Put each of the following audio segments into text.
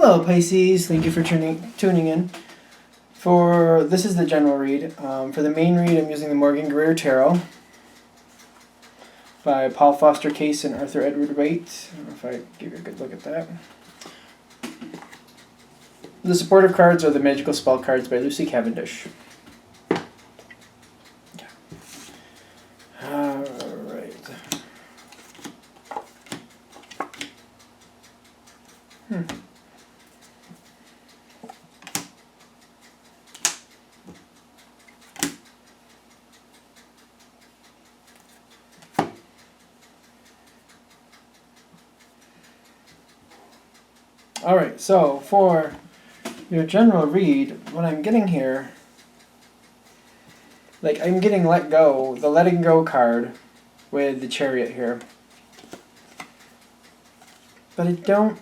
Hello Pisces, thank you for tuning in. This is the general read. For the main read, I'm using the Morgan Greer Tarot by Paul Foster Case and Arthur Edward Waite. I don't know if I give you a good look at that. The supportive cards are the Magical Spell cards by Lucy Cavendish. Alright. Alright, so for your general read, what I'm getting here, like I'm getting let go, the letting go card with the Chariot here. But I don't,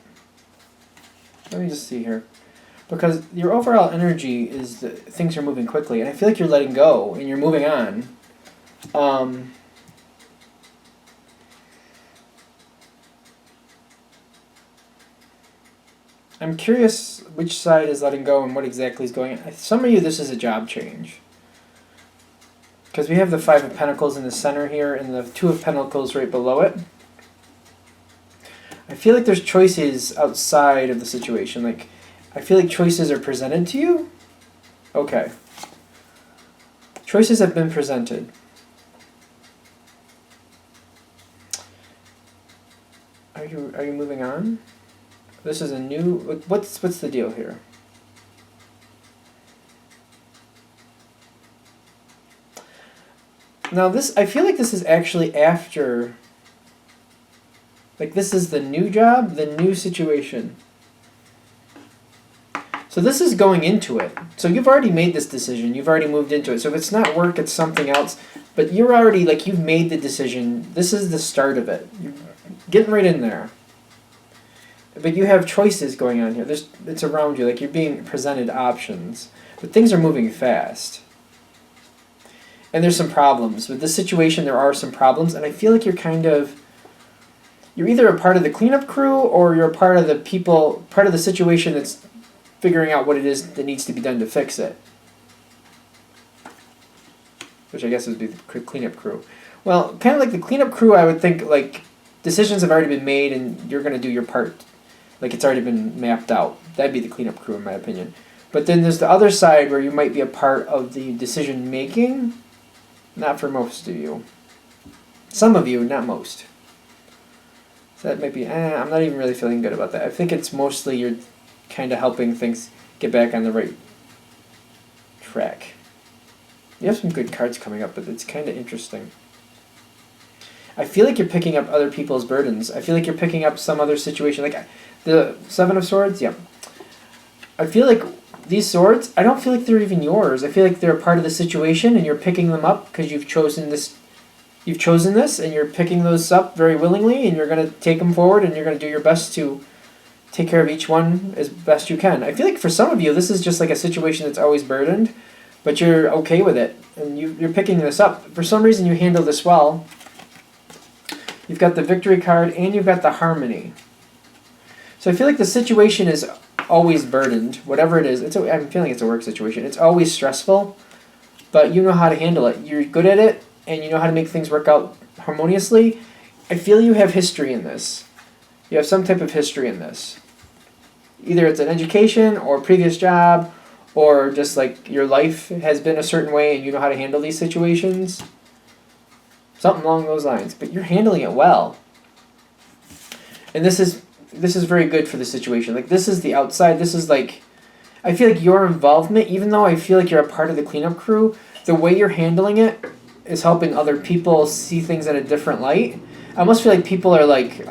let me just see here. Because your overall energy is that things are moving quickly, and I feel like you're letting go and you're moving on. I'm curious which side is letting go and what exactly is going on. Some of you, this is a job change. Because we have the Five of Pentacles in the center here and the Two of Pentacles right below it. I feel like there's choices outside of the situation. Like, I feel like choices are presented to you. Okay. Choices have been presented. Are you moving on? This is a new, what's the deal here? Now this, I feel like this is actually after, like this is the new job, the new situation. So this is going into it. So you've already made this decision, you've already moved into it. So if it's not work, it's something else. But you're already, like, you've made the decision. This is the start of it. You're getting right in there. But you have choices going on here. It's around you, like you're being presented options. But things are moving fast. And there's some problems. With this situation, there are some problems. And I feel like you're either a part of the cleanup crew or you're a part of the situation that's figuring out what it is that needs to be done to fix it. Which I guess would be the cleanup crew. Well, kind of like the cleanup crew, I would think, like, decisions have already been made and you're going to do your part. Like, it's already been mapped out. That'd be the cleanup crew, in my opinion. But then there's the other side where you might be a part of the decision making. Not for most of you. Some of you, not most. So that might be, I'm not even really feeling good about that. I think it's mostly you're kind of helping things get back on the right track. You have some good cards coming up, but it's kind of interesting. I feel like you're picking up other people's burdens. I feel like you're picking up some other situation. Like the Seven of Swords, yeah. I feel like these swords, I don't feel like they're even yours. I feel like they're a part of the situation and you're picking them up because you've chosen this and you're picking those up very willingly and you're going to take them forward and you're going to do your best to take care of each one as best you can. I feel like for some of you, this is just like a situation that's always burdened, but you're okay with it and you're picking this up. For some reason, you handle this well. You've got the Victory card and you've got the Harmony. So I feel like the situation is always burdened, whatever it is. I'm feeling it's a work situation. It's always stressful, but you know how to handle it. You're good at it, and you know how to make things work out harmoniously. I feel you have history in this. You have some type of history in this. Either it's an education or previous job, or just like your life has been a certain way and you know how to handle these situations. Something along those lines. But you're handling it well. And this is very good for the situation. Like, this is the outside. This is like, I feel like your involvement, even though I feel like you're a part of the cleanup crew, the way you're handling it is helping other people see things in a different light. I almost feel like people are like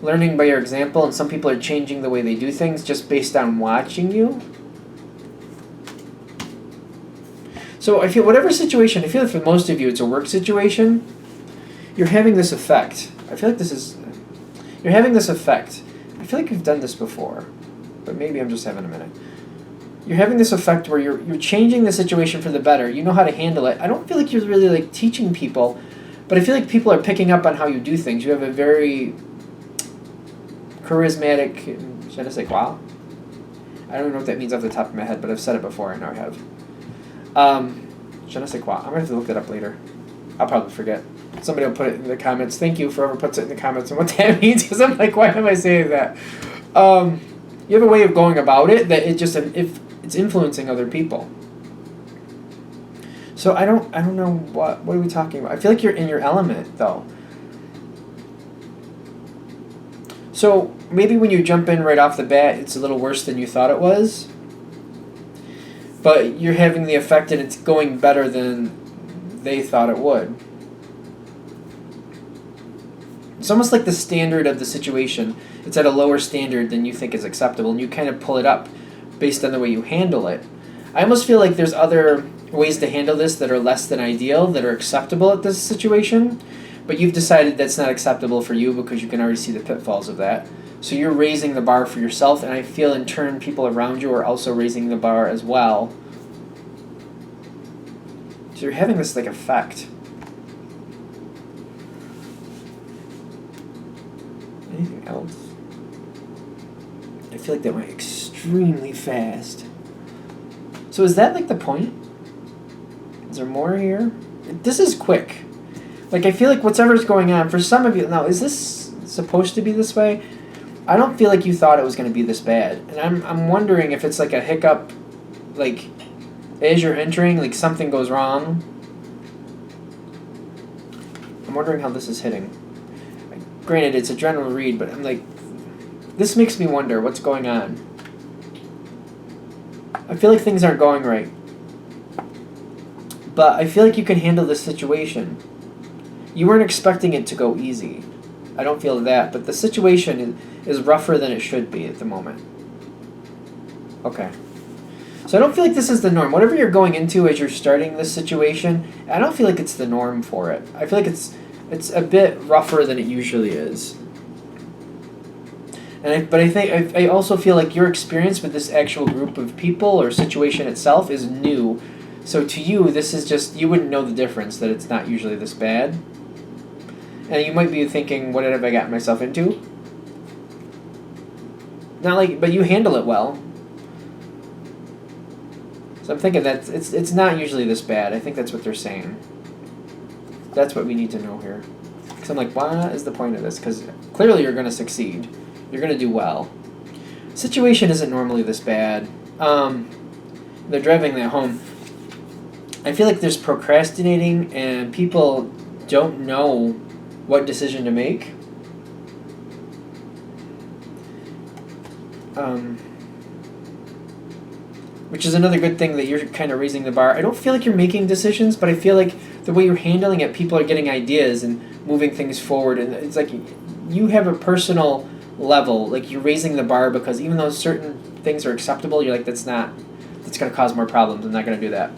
learning by your example, and some people are changing the way they do things just based on watching you. So I feel whatever situation, I feel like for most of you it's a work situation, you're having this effect. I feel like you're having this effect. I feel like you've done this before, but maybe I'm just having a minute. You're having this effect where you're changing the situation for the better. You know how to handle it. I don't feel like you're really like teaching people, but I feel like people are picking up on how you do things. You have a very charismatic, Je ne sais quoi. I don't know what that means off the top of my head, but I've said it before. I know I have. Je ne sais quoi. I'm going to have to look that up later. I'll probably forget. Somebody will put it in the comments. Thank you for whoever puts it in the comments and what that means, because I'm like, why am I saying that? You have a way of going about it that it just if it's influencing other people. So I don't know what are we talking about? I feel like you're in your element though. So maybe when you jump in right off the bat, it's a little worse than you thought it was. But you're having the effect and it's going better than they thought it would. It's almost like the standard of the situation. It's at a lower standard than you think is acceptable, and you kind of pull it up based on the way you handle it. I almost feel like there's other ways to handle this that are less than ideal, that are acceptable at this situation, but you've decided that's not acceptable for you because you can already see the pitfalls of that. So you're raising the bar for yourself, and I feel in turn people around you are also raising the bar as well. So you're having this like effect. Anything else? I feel like that went extremely fast. So is that like the point? Is there more here? This is quick. Like I feel like whatever's going on, for some of you, now is this supposed to be this way? I don't feel like you thought it was going to be this bad. And I'm wondering if it's like a hiccup, like as you're entering, like something goes wrong. I'm wondering how this is hitting. Granted, it's a general read, but I'm like, this makes me wonder what's going on. I feel like things aren't going right. But I feel like you can handle this situation. You weren't expecting it to go easy. I don't feel that, but the situation is rougher than it should be at the moment. Okay. So I don't feel like this is the norm. Whatever you're going into as you're starting this situation, I don't feel like it's the norm for it. I feel like it's a bit rougher than it usually is. But I think I also feel like your experience with this actual group of people or situation itself is new. So to you, this is just, you wouldn't know the difference, that it's not usually this bad. And you might be thinking, what have I gotten myself into? Not like, but you handle it well. So I'm thinking that it's not usually this bad. I think that's what they're saying. That's what we need to know here. Because I'm like, what is the point of this? Because clearly you're going to succeed. You're going to do well. Situation isn't normally this bad. They're driving that home. I feel like there's procrastinating and people don't know what decision to make. Which is another good thing that you're kind of raising the bar. I don't feel like you're making decisions, but I feel like the way you're handling it, people are getting ideas and moving things forward. And it's like you have a personal level, like you're raising the bar because even though certain things are acceptable, you're like, that's going to cause more problems. I'm not going to do that.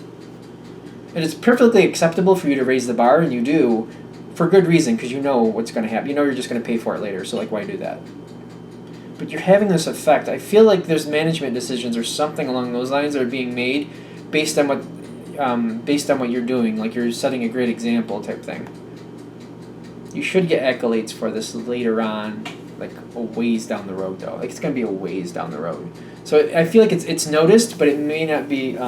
And it's perfectly acceptable for you to raise the bar, and you do, for good reason, because you know what's going to happen. You know you're just going to pay for it later, so like, why do that? But you're having this effect. I feel like there's management decisions or something along those lines that are being made based on what you're doing. Like you're setting a great example type thing. You should get accolades for this later on, like a ways down the road though. Like it's gonna be a ways down the road. So I feel like it's noticed, but it may not be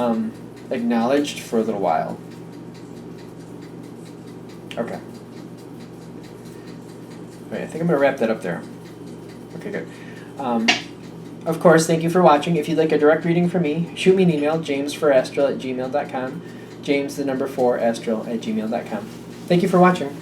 acknowledged for a little while. Okay. All right, I think I'm gonna wrap that up there. Okay, good. Of course, thank you for watching. If you'd like a direct reading from me, shoot me an email, jamesforastral@gmail.com. James, the number 4, astral@gmail.com. Thank you for watching.